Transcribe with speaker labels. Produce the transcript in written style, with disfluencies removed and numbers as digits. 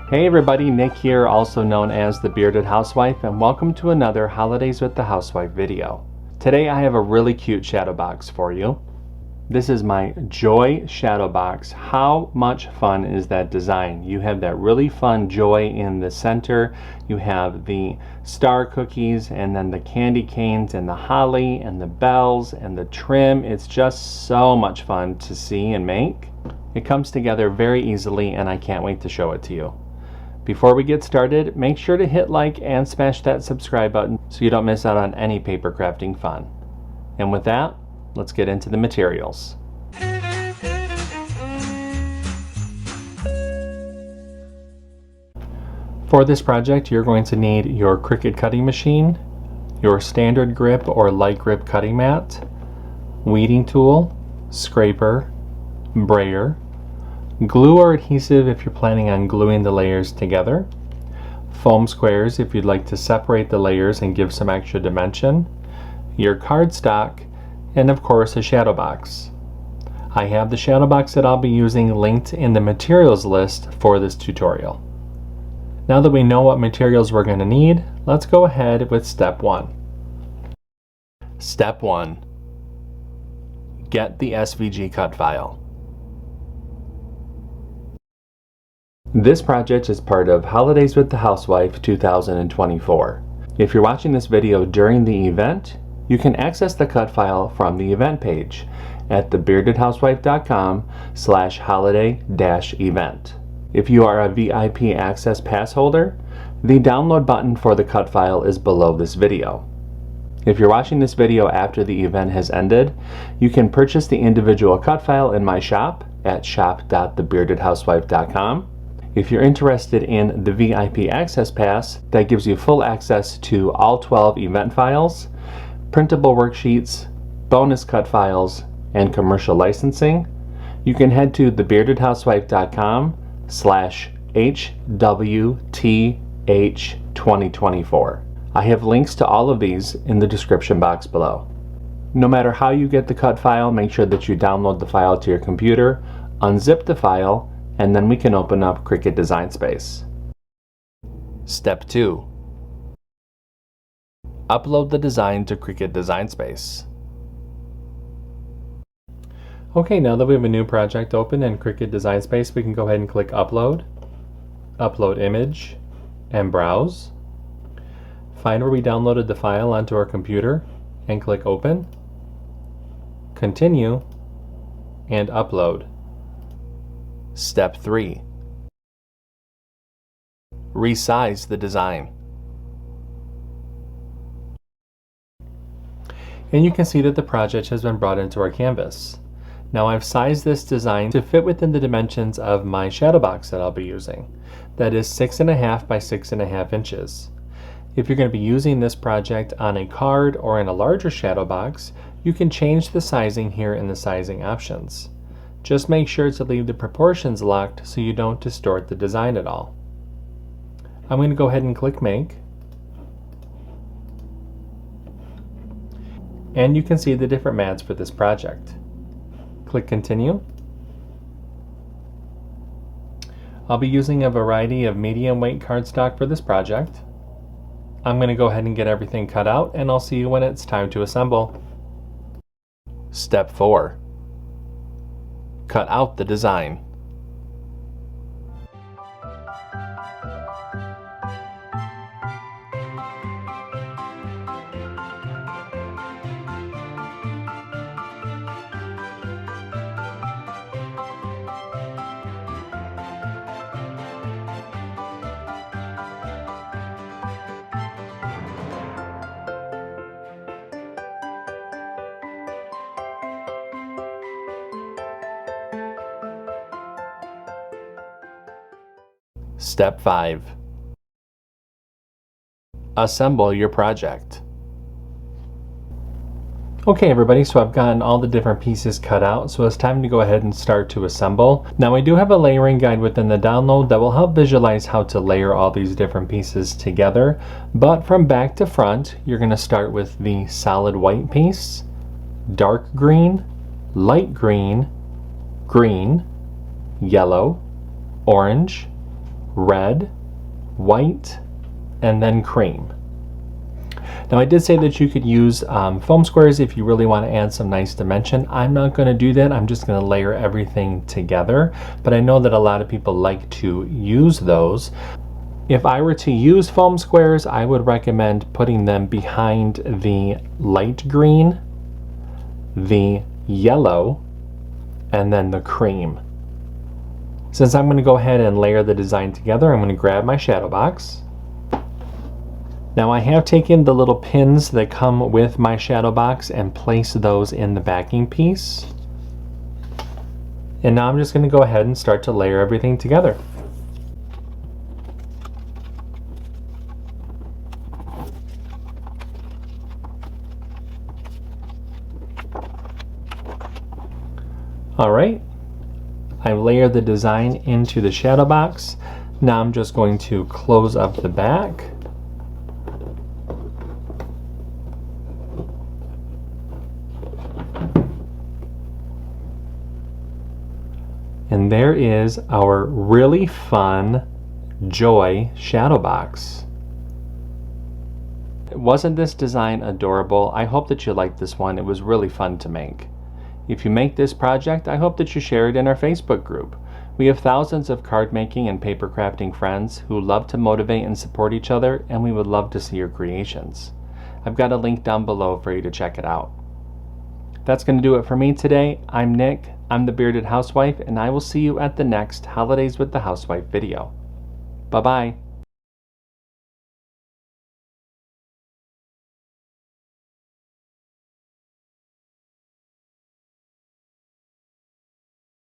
Speaker 1: Hey everybody, Nick here, also known as the Bearded Housewife, and welcome to another Holidays with the Housewife video. Today I have a really cute shadow box for you. This is my Joy shadow box. How much fun is that design? You have that really fun joy in the center. You have the star cookies and then the candy canes and the holly and the bells and the trim. It's just so much fun to see and make. It comes together very easily and I can't wait to show it to you. Before we get started, make sure to hit like and smash that subscribe button so you don't miss out on any paper crafting fun. And with that, let's get into the materials. For this project, you're going to need your CRICUT cutting machine, your standard grip or light grip cutting mat, weeding tool, scraper, brayer, glue or adhesive if you're planning on gluing the layers together, foam squares if you'd like to separate the layers and give some extra dimension, your cardstock, and of course a shadow box. I have the shadow box that I'll be using linked in the materials list for this tutorial. Now that we know what materials we're going to need, let's go ahead with step 1. Step 1. Get the SVG cut file. This project is part of Holidays with the Housewife 2024. If you're watching this video during the event, you can access the cut file from the event page at thebeardedhousewife.com/holiday-event. If you are a VIP access pass holder, the download button for the cut file is below this video. If you're watching this video after the event has ended, you can purchase the individual cut file in my shop at shop.thebeardedhousewife.com. If you're interested in the VIP Access Pass, that gives you full access to all 12 event files, printable worksheets, bonus cut files, and commercial licensing, you can head to thebeardedhousewife.com/HWTH2024. I have links to all of these in the description box below. No matter how you get the cut file, make sure that you download the file to your computer, unzip the file, and then we can open up CRICUT Design Space. Step 2. Upload the design to CRICUT Design Space. Okay, now that we have a new project open in CRICUT Design Space, we can go ahead and click Upload, Upload Image, and Browse. Find where we downloaded the file onto our computer and click Open, Continue, and Upload. Step 3. Resize the design. And you can see that the project has been brought into our canvas. Now I've sized this design to fit within the dimensions of my shadow box that I'll be using. That is 6.5 by 6.5 inches. If you're going to be using this project on a card or in a larger shadow box, you can change the sizing here in the sizing options. Just make sure to leave the proportions locked so you don't distort the design at all. I'm going to go ahead and click Make. And you can see the different mats for this project. Click Continue. I'll be using a variety of medium weight cardstock for this project. I'm going to go ahead and get everything cut out and I'll see you when it's time to assemble. Step 4. Cut out the design. Step 5. Assemble your project. Okay everybody, so I've gotten all the different pieces cut out, so it's time to go ahead and start to assemble. Now I do have a layering guide within the download that will help visualize how to layer all these different pieces together, but from back to front, you're going to start with the solid white piece, dark green, light green, green, yellow, orange, red, white, and then cream. Now I did say that you could use foam squares if you really want to add some nice dimension. I'm not going to do that. I'm just going to layer everything together, but I know that a lot of people like to use those. If I were to use foam squares, I would recommend putting them behind the light green, the yellow, and then the cream. Since I'm going to go ahead and layer the design together, I'm going to grab my shadow box. Now I have taken the little pins that come with my shadow box and placed those in the backing piece. And now I'm just going to go ahead and start to layer everything together. Alright, I've layered the design into the shadow box. Now I'm just going to close up the back. And there is our really fun Joy shadow box. Wasn't this design adorable? I hope that you liked this one. It was really fun to make. If you make this project, I hope that you share it in our Facebook group. We have thousands of card making and paper crafting friends who love to motivate and support each other, and we would love to see your creations. I've got a link down below for you to check it out. That's going to do it for me today. I'm Nick. I'm the Bearded Housewife, and I will see you at the next Holidays with the Housewife video. Bye-bye.